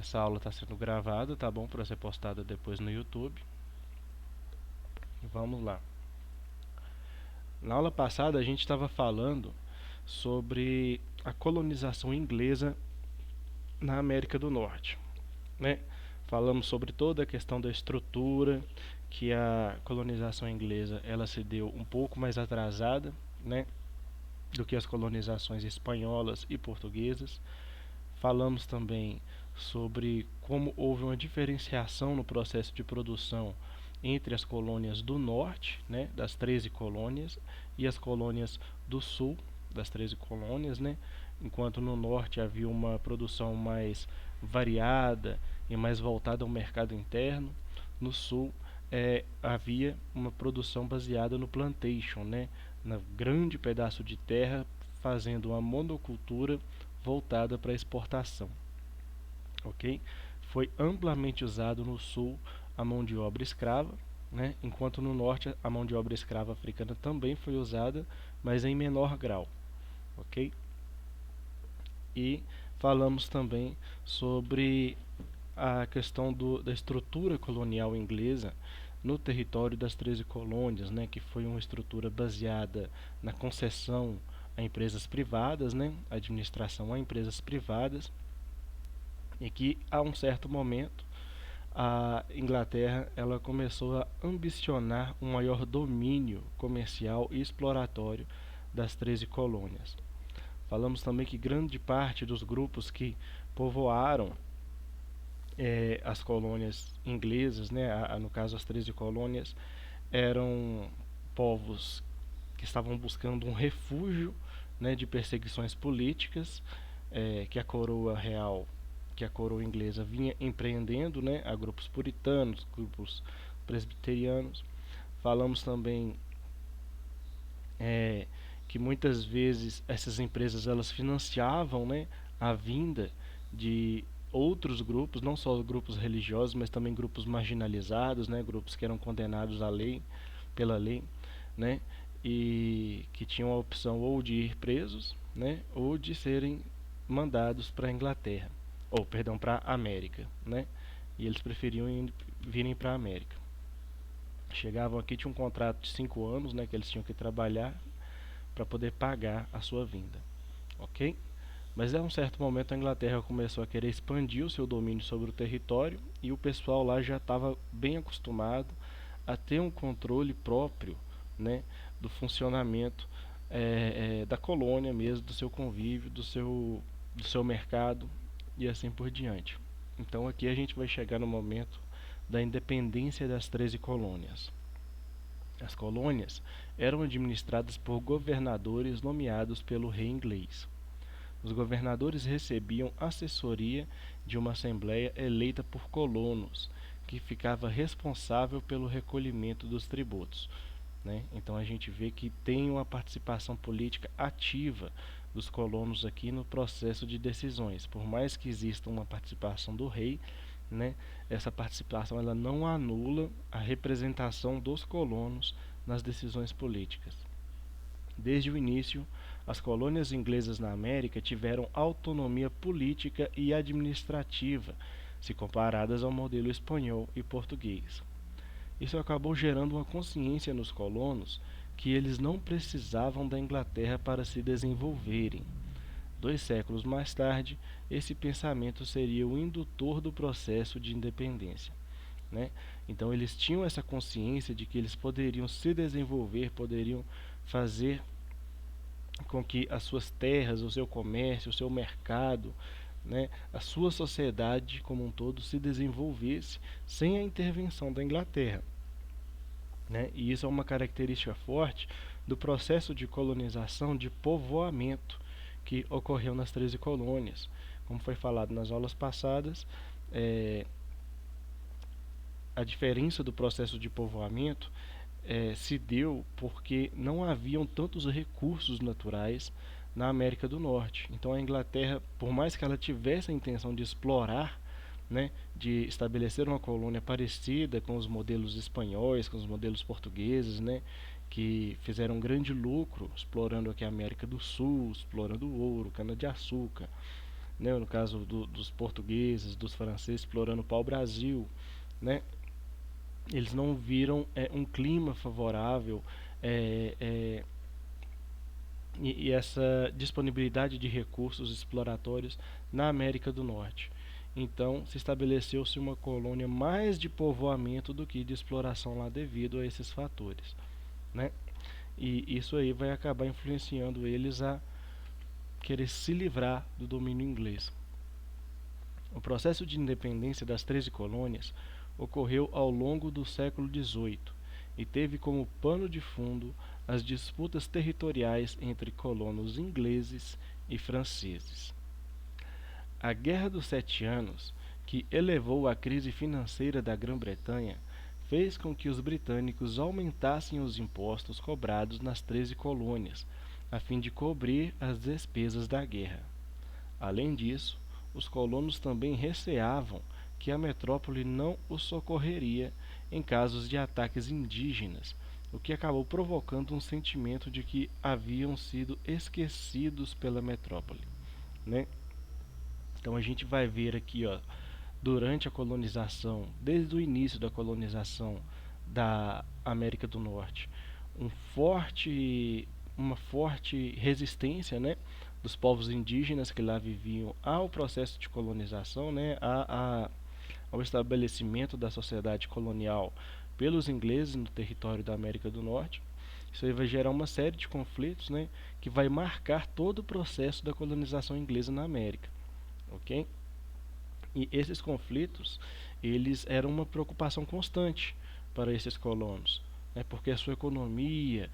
Essa aula está sendo gravada, tá bom? Para ser postada depois no YouTube. Vamos lá. Na aula passada a gente estava falando sobre a colonização inglesa na América do Norte, né? Falamos sobre toda a questão da estrutura, que a colonização inglesa ela se deu um pouco mais atrasada, né, do que as colonizações espanholas e portuguesas. Falamos também sobre como houve uma diferenciação no processo de produção entre as colônias do norte, né, das 13 colônias, e as colônias do sul, das 13 colônias, né, enquanto no norte havia uma produção mais variada e mais voltada ao mercado interno, no sul havia uma produção baseada no plantation, né, na grande pedaço de terra fazendo uma monocultura voltada para exportação, ok? Foi amplamente usado no sul a mão de obra escrava, né? Enquanto no norte a mão de obra escrava africana também foi usada, mas em menor grau, ok? E falamos também sobre a questão da estrutura colonial inglesa no território das 13 colônias, né, que foi uma estrutura baseada na concessão a empresas privadas, né, administração a empresas privadas, e que a um certo momento a Inglaterra ela começou a ambicionar um maior domínio comercial e exploratório das 13 colônias. Falamos também que grande parte dos grupos que povoaram as colônias inglesas, né, no caso as 13 colônias, eram povos que estavam buscando um refúgio, né, de perseguições políticas que a coroa real, que a coroa inglesa vinha empreendendo, né, a grupos puritanos, grupos presbiterianos. Falamos também que muitas vezes essas empresas elas financiavam, né, a vinda de outros grupos, não só grupos religiosos, mas também grupos marginalizados, né, grupos que eram condenados à lei, pela lei, né, e que tinham a opção ou de ir presos, né, ou de serem mandados para a Inglaterra, ou perdão, para a América, né, e eles preferiam virem para a América. Chegavam aqui, tinham um contrato de 5 anos, né, que eles tinham que trabalhar para poder pagar a sua vinda, ok? Mas a um certo momento a Inglaterra começou a querer expandir o seu domínio sobre o território e o pessoal lá já estava bem acostumado a ter um controle próprio, né, do funcionamento da colônia mesmo, do seu convívio, do seu mercado e assim por diante. Então aqui a gente vai chegar no momento da independência das 13 colônias. As colônias eram administradas por governadores nomeados pelo rei inglês. Os governadores recebiam assessoria de uma assembleia eleita por colonos, que ficava responsável pelo recolhimento dos tributos, né? Então a gente vê que tem uma participação política ativa dos colonos aqui no processo de decisões. Por mais que exista uma participação do rei, né, essa participação ela não anula a representação dos colonos nas decisões políticas. Desde o início, as colônias inglesas na América tiveram autonomia política e administrativa, se comparadas ao modelo espanhol e português. Isso acabou gerando uma consciência nos colonos que eles não precisavam da Inglaterra para se desenvolverem. 2 séculos mais tarde, esse pensamento seria o indutor do processo de independência, né? Então eles tinham essa consciência de que eles poderiam se desenvolver, poderiam fazer com que as suas terras, o seu comércio, o seu mercado, né, a sua sociedade como um todo se desenvolvesse sem a intervenção da Inglaterra, né? E isso é uma característica forte do processo de colonização, de povoamento que ocorreu nas 13 colônias. Como foi falado nas aulas passadas, a diferença do processo de povoamento se deu porque não haviam tantos recursos naturais na América do Norte. Então a Inglaterra, por mais que ela tivesse a intenção de explorar, né, de estabelecer uma colônia parecida com os modelos espanhóis, com os modelos portugueses, né, que fizeram um grande lucro explorando aqui a América do Sul, explorando ouro, cana-de-açúcar, né? No caso dos portugueses, dos franceses explorando o pau-brasil, né? Eles não viram um clima favorável é, é, e essa disponibilidade de recursos exploratórios na América do Norte. Então, se estabeleceu-se uma colônia mais de povoamento do que de exploração lá devido a esses fatores, né? E isso aí vai acabar influenciando eles a querer se livrar do domínio inglês. O processo de independência das 13 colônias ocorreu ao longo do século XVIII e teve como pano de fundo as disputas territoriais entre colonos ingleses e franceses. A Guerra dos Sete Anos, que elevou a crise financeira da Grã-Bretanha, fez com que os britânicos aumentassem os impostos cobrados nas 13 colônias, a fim de cobrir as despesas da guerra. Além disso, os colonos também receavam que a metrópole não os socorreria em casos de ataques indígenas, o que acabou provocando um sentimento de que haviam sido esquecidos pela metrópole, né? Então a gente vai ver aqui, ó, durante a colonização, desde o início da colonização da América do Norte, um uma forte resistência, né, dos povos indígenas que lá viviam ao processo de colonização, né, ao estabelecimento da sociedade colonial pelos ingleses no território da América do Norte. Isso aí vai gerar uma série de conflitos, né, que vai marcar todo o processo da colonização inglesa na América, ok? E esses conflitos, eles eram uma preocupação constante para esses colonos, né, porque a sua economia,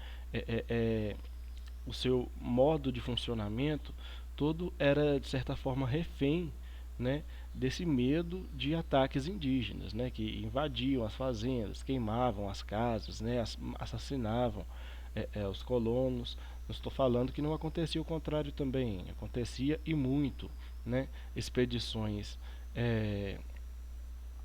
o seu modo de funcionamento, todo era de certa forma refém, né, desse medo de ataques indígenas, né, que invadiam as fazendas, queimavam as casas, né, assassinavam os colonos. Não estou falando que não acontecia o contrário também, acontecia e muito, né, expedições é,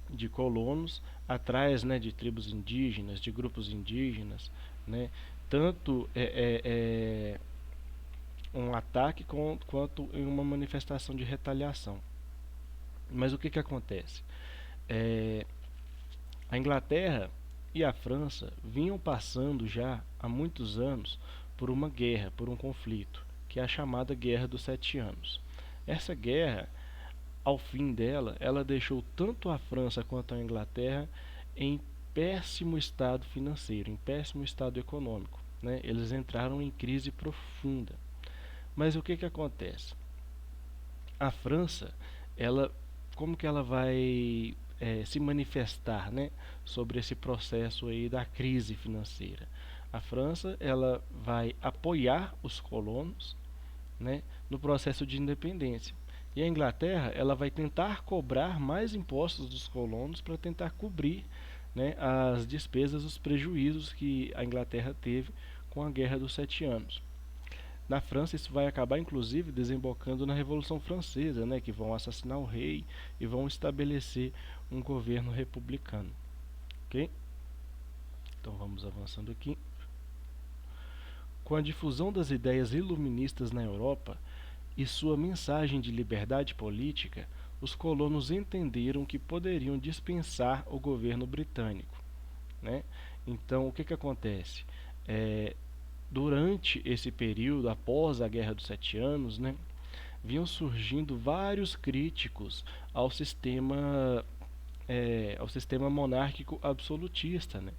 de colonos atrás, né, de tribos indígenas, de grupos indígenas, né, tanto um ataque quanto em uma manifestação de retaliação. Mas o que, que acontece? É, a Inglaterra e a França vinham passando já há muitos anos por uma guerra, por um conflito, que é a chamada Guerra dos Sete Anos. Essa guerra, ao fim dela, ela deixou tanto a França quanto a Inglaterra em péssimo estado financeiro, em péssimo estado econômico, né? Eles entraram em crise profunda. Mas o que, que acontece? A França, ela, como que ela vai se manifestar, né, sobre esse processo aí da crise financeira? A França, ela vai apoiar os colonos, né, no processo de independência. E a Inglaterra, ela vai tentar cobrar mais impostos dos colonos para tentar cobrir, né, as despesas, os prejuízos que a Inglaterra teve com a Guerra dos Sete Anos. Na França, isso vai acabar inclusive desembocando na Revolução Francesa, né, que vão assassinar o rei e vão estabelecer um governo republicano. Ok? Então vamos avançando aqui. Com a difusão das ideias iluministas na Europa e sua mensagem de liberdade política, os colonos entenderam que poderiam dispensar o governo britânico, né? Então, o que, que acontece? Durante esse período, após a Guerra dos Sete Anos, né, vinham surgindo vários críticos ao sistema monárquico absolutista, né?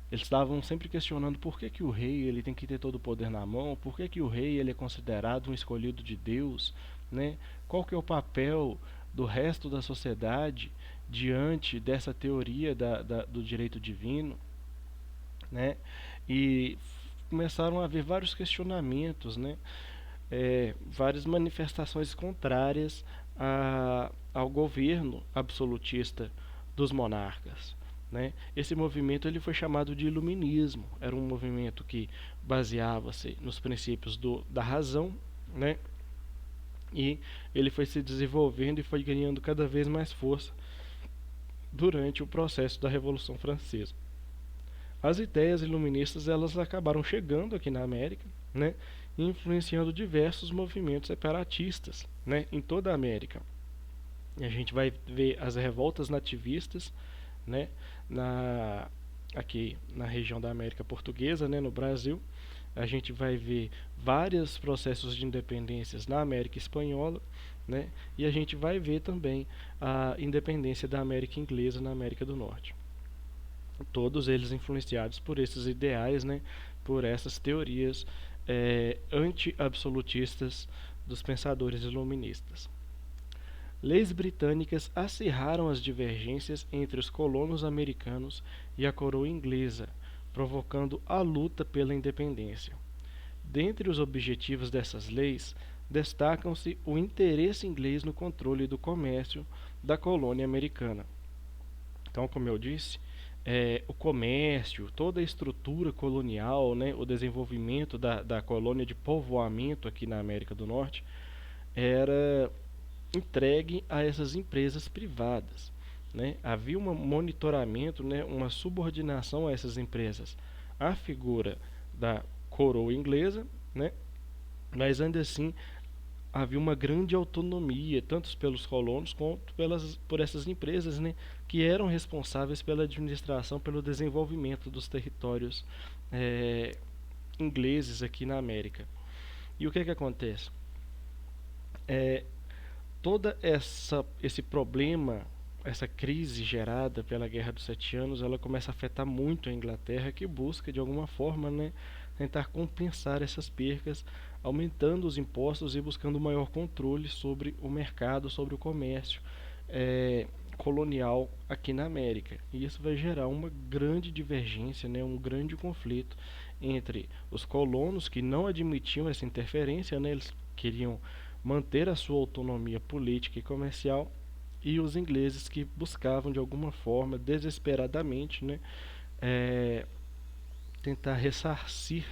Eles estavam sempre questionando por que, que o rei ele tem que ter todo o poder na mão, por que, que o rei ele é considerado um escolhido de Deus, né? Qual que é o papel do resto da sociedade diante dessa teoria do direito divino, né? E começaram a haver vários questionamentos, né? Várias manifestações contrárias ao governo absolutista dos monarcas, né? Esse movimento ele foi chamado de iluminismo. Era um movimento que baseava-se nos princípios da razão, né? E ele foi se desenvolvendo e foi ganhando cada vez mais força durante o processo da Revolução Francesa. As ideias iluministas elas acabaram chegando aqui na América, né? influenciando diversos movimentos separatistas, né, em toda a América. E a gente vai ver as revoltas nativistas, né, na, aqui na região da América Portuguesa, né, no Brasil. A gente vai ver vários processos de independências na América Espanhola, né, e a gente vai ver também a independência da América Inglesa na América do Norte. Todos eles influenciados por esses ideais, né, por essas teorias anti-absolutistas dos pensadores iluministas. Leis britânicas acirraram as divergências entre os colonos americanos e a coroa inglesa, provocando a luta pela independência. Dentre os objetivos dessas leis, destacam-se o interesse inglês no controle do comércio da colônia americana. Então, como eu disse, o comércio, toda a estrutura colonial, né, o desenvolvimento da colônia de povoamento aqui na América do Norte, era entregue a essas empresas privadas. Né? Havia um monitoramento, né, uma subordinação a essas empresas. A figura da coroa inglesa, né, mas ainda assim havia uma grande autonomia, tanto pelos colonos quanto por essas empresas, né, que eram responsáveis pela administração, pelo desenvolvimento dos territórios ingleses aqui na América. E o que acontece? Toda esse problema, essa crise gerada pela Guerra dos Sete Anos, ela começa a afetar muito a Inglaterra, que busca de alguma forma, né, tentar compensar essas percas, aumentando os impostos e buscando maior controle sobre o mercado, sobre o comércio colonial aqui na América. E isso vai gerar uma grande divergência, né, um grande conflito entre os colonos, que não admitiam essa interferência, né, eles queriam manter a sua autonomia política e comercial, e os ingleses, que buscavam de alguma forma, desesperadamente, né, tentar ressarcir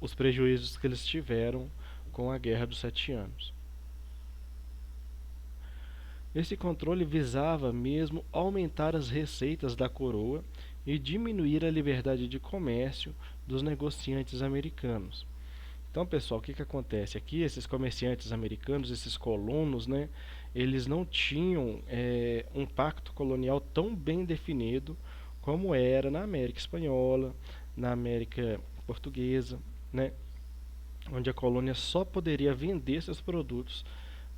os prejuízos que eles tiveram com a Guerra dos Sete Anos. Esse controle visava mesmo aumentar as receitas da coroa e diminuir a liberdade de comércio dos negociantes americanos. Então, pessoal, o que acontece aqui? Esses comerciantes americanos, esses colonos, né, eles não tinham um pacto colonial tão bem definido como era na América Espanhola, na América Portuguesa, né, onde a colônia só poderia vender seus produtos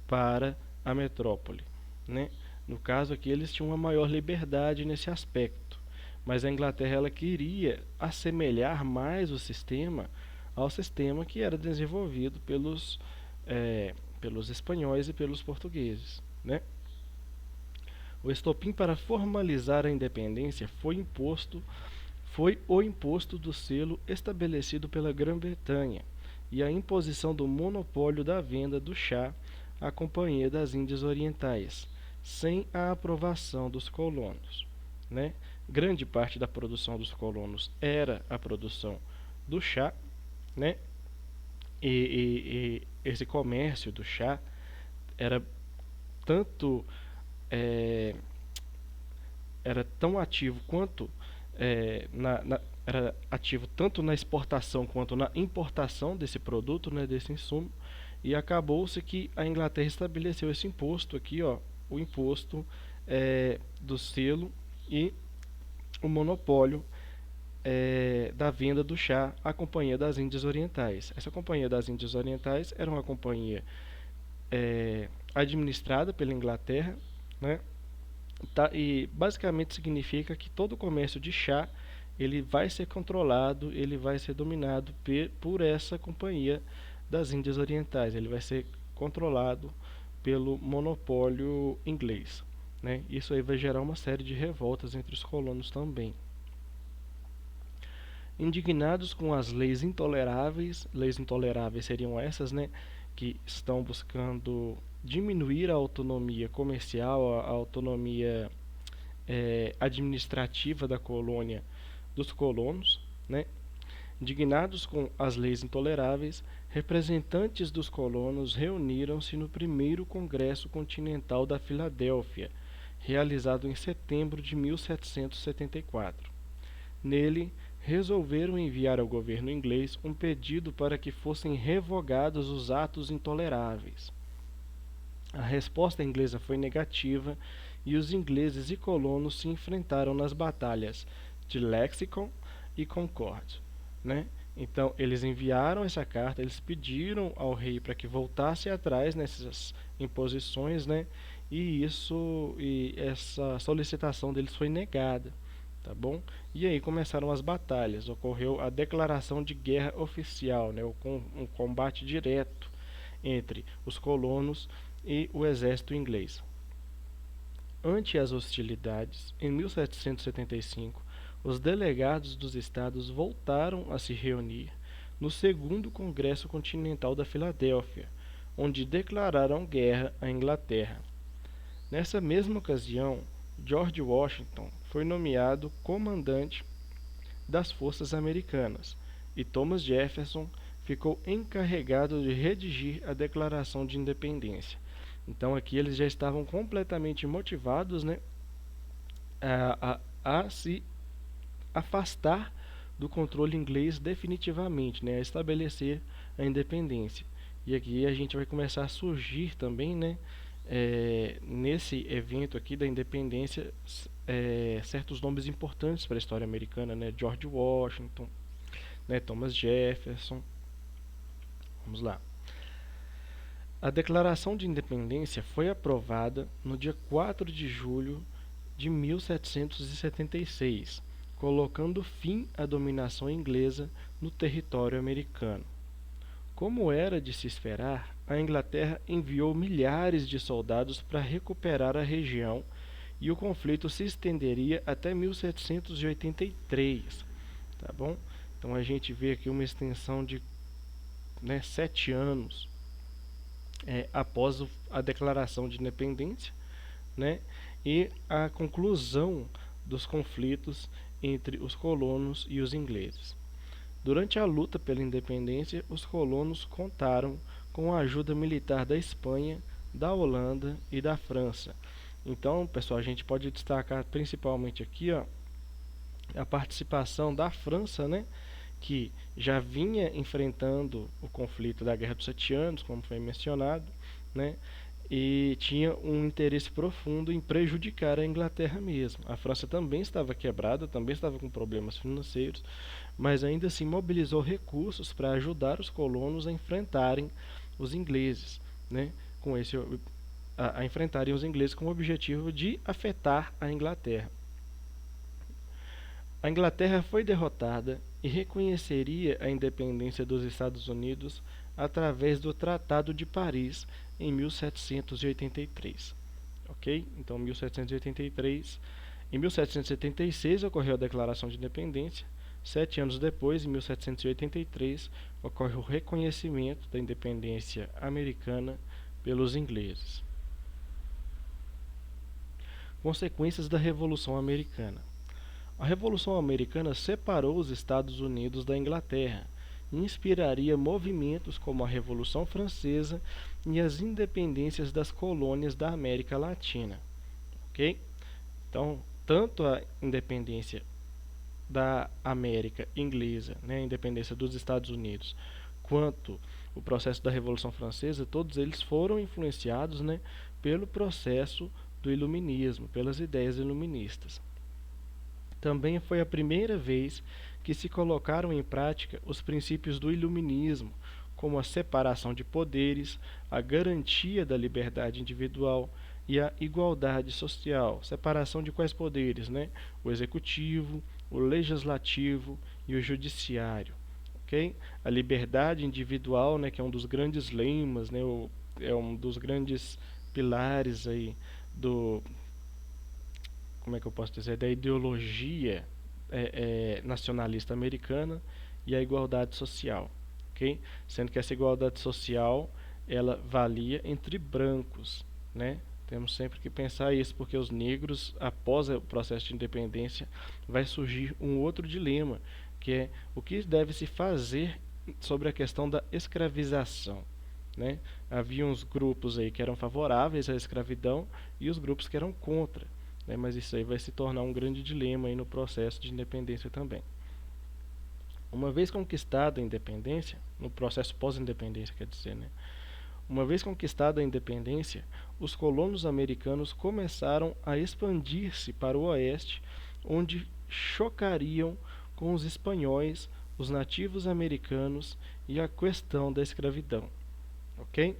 para a metrópole. Né? No caso aqui, eles tinham uma maior liberdade nesse aspecto, mas a Inglaterra ela queria assemelhar mais o sistema ao sistema que era desenvolvido pelos espanhóis e pelos portugueses. Né? O estopim para formalizar a independência foi o imposto do selo estabelecido pela Grã-Bretanha e a imposição do monopólio da venda do chá à Companhia das Índias Orientais, sem a aprovação dos colonos. Né? Grande parte da produção dos colonos era a produção do chá, né? E esse comércio do chá era tanto era tão ativo quanto era ativo tanto na exportação quanto na importação desse produto, né, desse insumo, e acabou-se que a Inglaterra estabeleceu esse imposto aqui, ó, o imposto do selo e o monopólio da venda do chá à Companhia das Índias Orientais. Essa Companhia das Índias Orientais era uma companhia administrada pela Inglaterra, né? E basicamente significa que todo o comércio de chá ele vai ser controlado, ele vai ser dominado por essa Companhia das Índias Orientais, ele vai ser controlado pelo monopólio inglês. Né? Isso aí vai gerar uma série de revoltas entre os colonos também. Indignados com as leis intoleráveis seriam essas, né, que estão buscando diminuir a autonomia comercial, a autonomia administrativa da colônia dos colonos, né? Indignados com as leis intoleráveis, representantes dos colonos reuniram-se no primeiro Congresso Continental da Filadélfia, realizado em setembro de 1774. Nele, resolveram enviar ao governo inglês um pedido para que fossem revogados os atos intoleráveis. A resposta inglesa foi negativa e os ingleses e colonos se enfrentaram nas batalhas de Lexington e Concord, né? Então, eles enviaram essa carta, eles pediram ao rei para que voltasse atrás nessas imposições, né? E essa solicitação deles foi negada, tá bom? E aí começaram as batalhas, ocorreu a declaração de guerra oficial, né? Um combate direto entre os colonos e o exército inglês. Ante as hostilidades, em 1775, os delegados dos estados voltaram a se reunir no segundo Congresso Continental da Filadélfia, onde declararam guerra à Inglaterra. Nessa mesma ocasião, George Washington foi nomeado comandante das forças americanas e Thomas Jefferson ficou encarregado de redigir a Declaração de Independência. Então aqui eles já estavam completamente motivados, né, a se afastar do controle inglês definitivamente, né, a estabelecer a independência. E aqui a gente vai começar a surgir também, né, nesse evento aqui da independência, certos nomes importantes para a história americana, né, George Washington, né, Thomas Jefferson. Vamos lá. A Declaração de Independência foi aprovada no dia 4 de julho de 1776, colocando fim à dominação inglesa no território americano. Como era de se esperar, a Inglaterra enviou milhares de soldados para recuperar a região e o conflito se estenderia até 1783, tá bom? Então a gente vê aqui uma extensão de 7 anos após a declaração de independência, né, e a conclusão dos conflitos entre os colonos e os ingleses. Durante a luta pela independência, os colonos contaram com a ajuda militar da Espanha, da Holanda e da França. Então, pessoal, a gente pode destacar principalmente aqui, ó, a participação da França, né, que já vinha enfrentando o conflito da Guerra dos Sete Anos, como foi mencionado, né, e tinha um interesse profundo em prejudicar a Inglaterra mesmo. A França também estava quebrada, também estava com problemas financeiros, mas ainda assim mobilizou recursos para ajudar os colonos a enfrentarem os ingleses, né, a enfrentarem os ingleses com o objetivo de afetar a Inglaterra. A Inglaterra foi derrotada e reconheceria a independência dos Estados Unidos através do Tratado de Paris em 1783. Ok? Então, 1783. Em 1776 ocorreu a Declaração de Independência. 7 anos depois, em 1783, ocorre o reconhecimento da independência americana pelos ingleses. Consequências da Revolução Americana. A Revolução Americana separou os Estados Unidos da Inglaterra e inspiraria movimentos como a Revolução Francesa e as independências das colônias da América Latina. Ok? Então, tanto a independência da América inglesa, né, a independência dos Estados Unidos, quanto o processo da Revolução Francesa, todos eles foram influenciados, né, pelo processo do iluminismo, pelas ideias iluministas. Também foi a primeira vez que se colocaram em prática os princípios do iluminismo, como a separação de poderes, a garantia da liberdade individual e a igualdade social. Separação de quais poderes, né? O executivo, o legislativo e o judiciário. Okay? A liberdade individual, né, que é um dos grandes lemas, né, é um dos grandes pilares aí do, como é que eu posso dizer, da ideologia nacionalista americana, e a igualdade social, ok? Sendo que essa igualdade social ela valia entre brancos, né? Temos sempre que pensar isso, porque os negros, após o processo de independência, vai surgir um outro dilema, que é o que deve se fazer sobre a questão da escravização, né? Havia uns grupos aí que eram favoráveis à escravidão e os grupos que eram contra, né? Mas isso aí vai se tornar um grande dilema aí no processo de independência também. Uma vez conquistada a independência, no processo pós-independência, quer dizer, né? Uma vez conquistada a independência, os colonos americanos começaram a expandir-se para o oeste, onde chocariam com os espanhóis, os nativos americanos e a questão da escravidão, ok?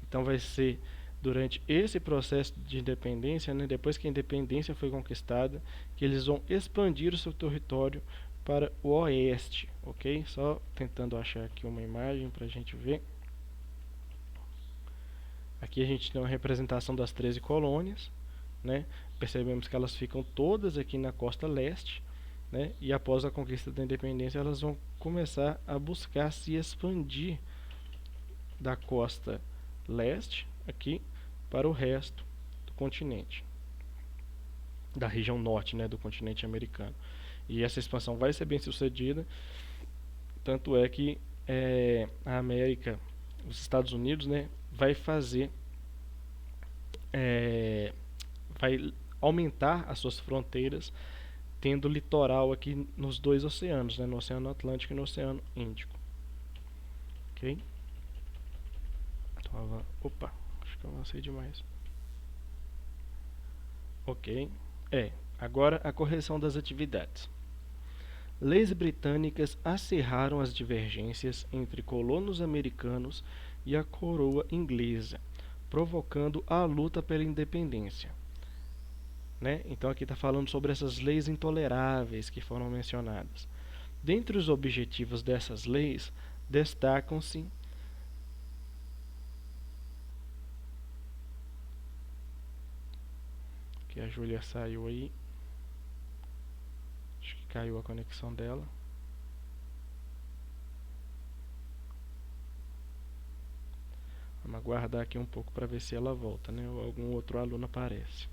Então vai ser durante esse processo de independência, né, depois que a independência foi conquistada, que eles vão expandir o seu território para o oeste, ok? Só tentando achar aqui uma imagem para a gente ver. Aqui a gente tem uma representação das 13 colônias, né? Percebemos que elas ficam todas aqui na costa leste, né? E após a conquista da independência, elas vão começar a buscar se expandir da costa leste aqui para o resto do continente, da região norte, né, do continente americano. E essa expansão vai ser bem sucedida, tanto é que a América, os Estados Unidos, né, vai fazer, é, vai aumentar as suas fronteiras, tendo litoral aqui nos dois oceanos, né, no Oceano Atlântico e no Oceano Índico. Ok? Então, opa, acho que eu avancei demais. Ok. Agora a correção das atividades. Leis britânicas acirraram as divergências entre colonos americanos e a coroa inglesa, provocando a luta pela independência. Né? Então aqui está falando sobre essas leis intoleráveis que foram mencionadas. Dentre os objetivos dessas leis, destacam-se que a Júlia saiu aí, acho que caiu a conexão dela. Vamos aguardar aqui um pouco para ver se ela volta, né? Ou algum outro aluno aparece.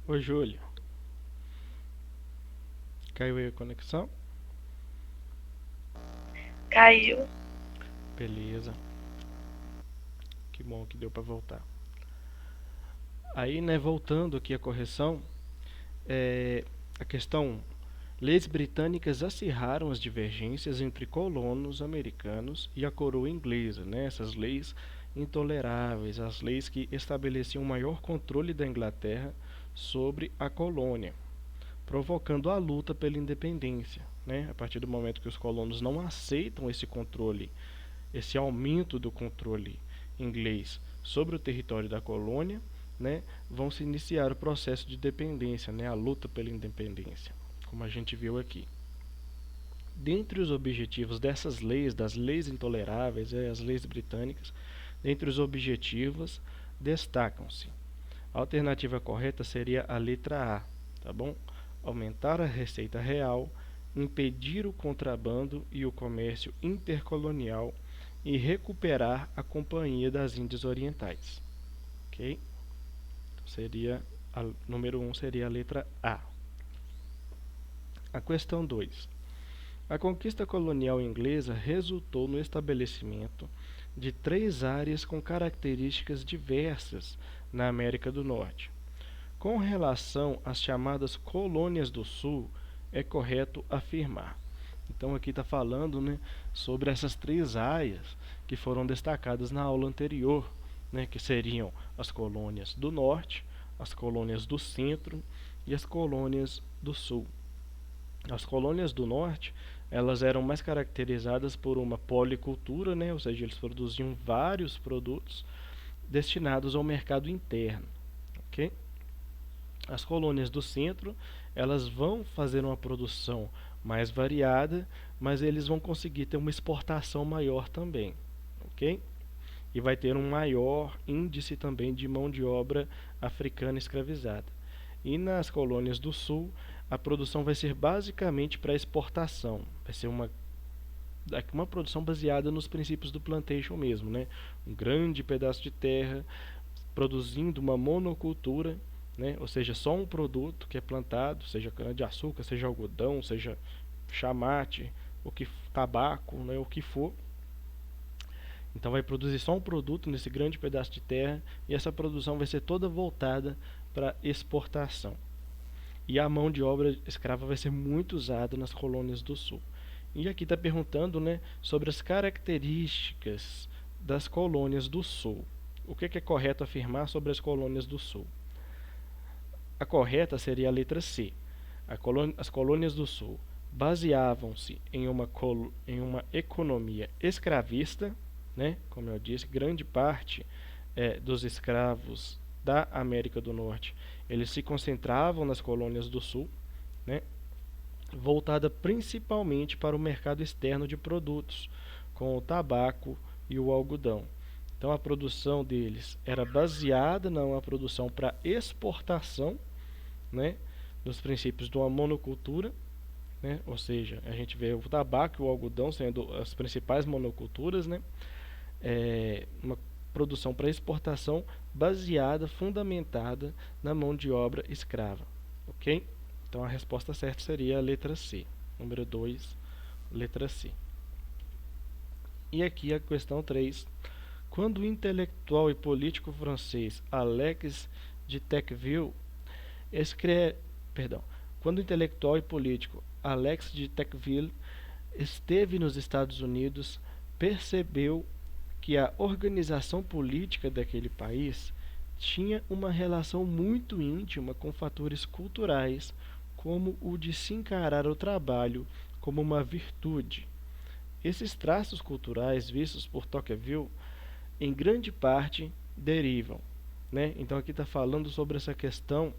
Ô Júlio, caiu aí a conexão? Caiu. Beleza, que bom que deu para voltar. Aí, né, voltando aqui a correção, a questão: leis britânicas acirraram as divergências entre colonos americanos e a coroa inglesa, né? Essas leis intoleráveis, as leis que estabeleciam um maior controle da Inglaterra sobre a colônia, provocando a luta pela independência, né? A partir do momento que os colonos não aceitam esse controle, esse aumento do controle inglês sobre o território da colônia, né, vão se iniciar o processo de dependência, né, a luta pela independência, como a gente viu aqui. Dentre os objetivos dessas leis, das leis intoleráveis, as leis britânicas, dentre os objetivos destacam-se: a alternativa correta seria a letra A, tá bom? Aumentar a receita real, impedir o contrabando e o comércio intercolonial e recuperar a Companhia das Índias Orientais. Ok? Seria a número 1 seria a letra A. A questão 2. A conquista colonial inglesa resultou no estabelecimento de 3 áreas com características diversas na América do Norte. Com relação às chamadas colônias do Sul, é correto afirmar. Então aqui está falando, né, sobre essas 3 áreas que foram destacadas na aula anterior, né, que seriam as colônias do Norte, as colônias do Centro e as colônias do Sul. As colônias do Norte, elas eram mais caracterizadas por uma policultura, né, ou seja, eles produziam vários produtos destinados ao mercado interno, ok? As colônias do centro, elas vão fazer uma produção mais variada, mas eles vão conseguir ter uma exportação maior também, ok? E vai ter um maior índice também de mão de obra africana escravizada. E nas colônias do sul, a produção vai ser basicamente para exportação. Vai ser uma produção baseada nos princípios do plantation mesmo, né? Um grande pedaço de terra produzindo uma monocultura, né? Ou seja, só um produto que é plantado, seja cana-de-açúcar, seja algodão, seja chamate, o que tabaco, né? O que for. Então vai produzir só um produto nesse grande pedaço de terra e essa produção vai ser toda voltada para exportação. E a mão de obra escrava vai ser muito usada nas colônias do sul. E aqui está perguntando, né, sobre as características das colônias do sul. O que é correto afirmar sobre as colônias do sul? A correta seria a letra C. As colônias do sul baseavam-se em uma economia escravista, né? Como eu disse, grande parte dos escravos da América do Norte eles se concentravam nas colônias do sul, né? Voltada principalmente para o mercado externo de produtos, com o tabaco e o algodão. Então a produção deles era baseada numa produção para exportação, né, nos princípios de uma monocultura, né, ou seja, a gente vê o tabaco e o algodão sendo as principais monoculturas, né, uma produção para exportação baseada, fundamentada na mão de obra escrava, ok? Então a resposta certa seria a letra C, número 2, letra C. E aqui a questão 3. Quando o intelectual e político francês Alexis de Tocqueville escreve, quando o intelectual e político Alexis de Tocqueville esteve nos Estados Unidos, percebeu que a organização política daquele país tinha uma relação muito íntima com fatores culturais, como o de se encarar o trabalho como uma virtude. Esses traços culturais vistos por Tocqueville, em grande parte, derivam, né? Então aqui está falando sobre essa questão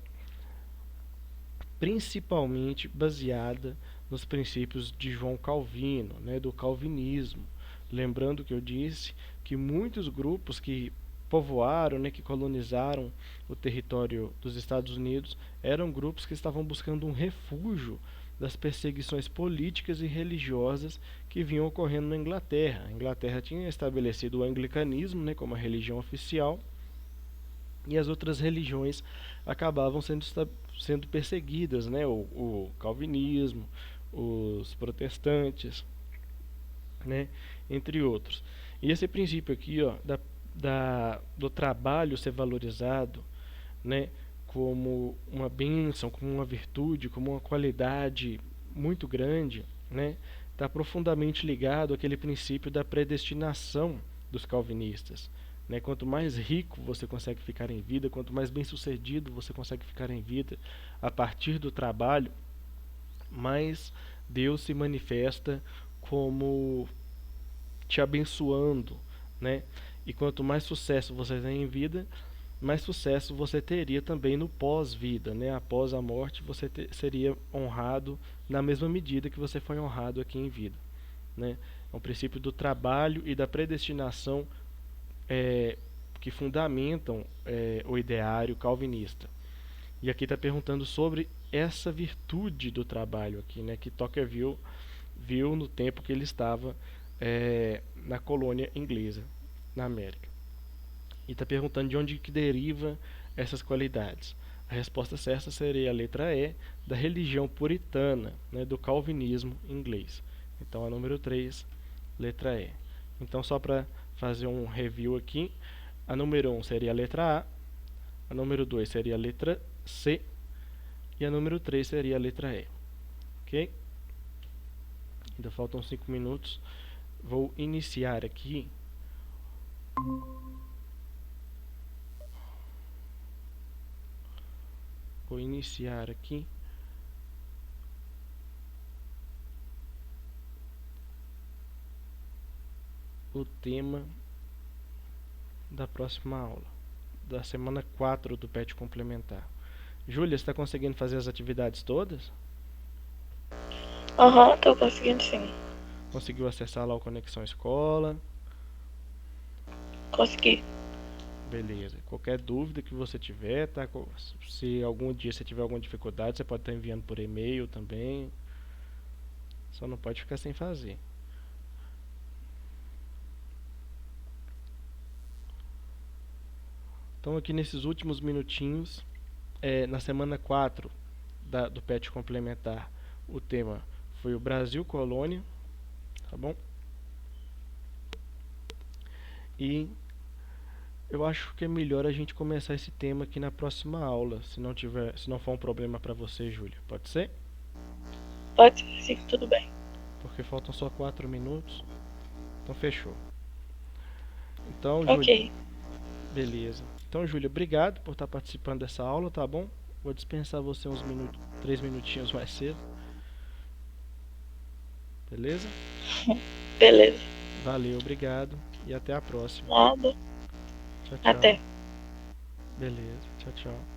principalmente baseada nos princípios de João Calvino, né, do calvinismo. Lembrando que eu disse que muitos grupos que povoaram, né, que colonizaram o território dos Estados Unidos eram grupos que estavam buscando um refúgio das perseguições políticas e religiosas que vinham ocorrendo na Inglaterra. A Inglaterra tinha estabelecido o anglicanismo, né, como a religião oficial, e as outras religiões acabavam sendo perseguidas, né? O calvinismo, os protestantes, né? Entre outros. E esse princípio aqui, ó, do trabalho ser valorizado, né? Como uma bênção, como uma virtude, como uma qualidade muito grande, né? Está profundamente ligado àquele princípio da predestinação dos calvinistas, né? Quanto mais rico você consegue ficar em vida, quanto mais bem-sucedido você consegue ficar em vida a partir do trabalho, mais Deus se manifesta como te abençoando, né? E quanto mais sucesso você tem em vida, mais sucesso você teria também no pós-vida, né? Após a morte, você seria honrado na mesma medida que você foi honrado aqui em vida, né? É um princípio do trabalho e da predestinação é, que fundamentam o ideário calvinista. E aqui está perguntando sobre essa virtude do trabalho aqui, né? Que Tocqueville viu no tempo que ele estava na colônia inglesa, na América. E está perguntando de onde que deriva essas qualidades. A resposta certa seria a letra E, da religião puritana, né, do calvinismo inglês. Então a número 3, letra E. Então só para fazer um review aqui, a número 1 seria a letra A número 2 seria a letra C e a número 3 seria a letra E. Ok? Ainda faltam 5 minutos. Vou iniciar aqui o tema da próxima aula, da semana 4 do PET complementar. Júlia, você está conseguindo fazer as atividades todas? Aham, tô conseguindo sim. Conseguiu acessar lá o Conexão Escola? Consegui. Beleza. Qualquer dúvida que você tiver, tá? Se algum dia você tiver alguma dificuldade, você pode estar enviando por e-mail também. Só não pode ficar sem fazer. Então, aqui nesses últimos minutinhos, na semana 4 do PET complementar, o tema foi o Brasil Colônia, tá bom? E eu acho que é melhor a gente começar esse tema aqui na próxima aula, se não for um problema para você, Júlia. Pode ser? Pode ser sim, tudo bem. Porque faltam só 4 minutos. Então fechou. Então, Júlia, Ok. beleza. Então, Júlia, obrigado por estar participando dessa aula, tá bom? Vou dispensar você uns 3 minutinhos mais cedo. Beleza? Beleza. Valeu, obrigado e até a próxima. Nada. Tchau, tchau. Até. Beleza, tchau, tchau.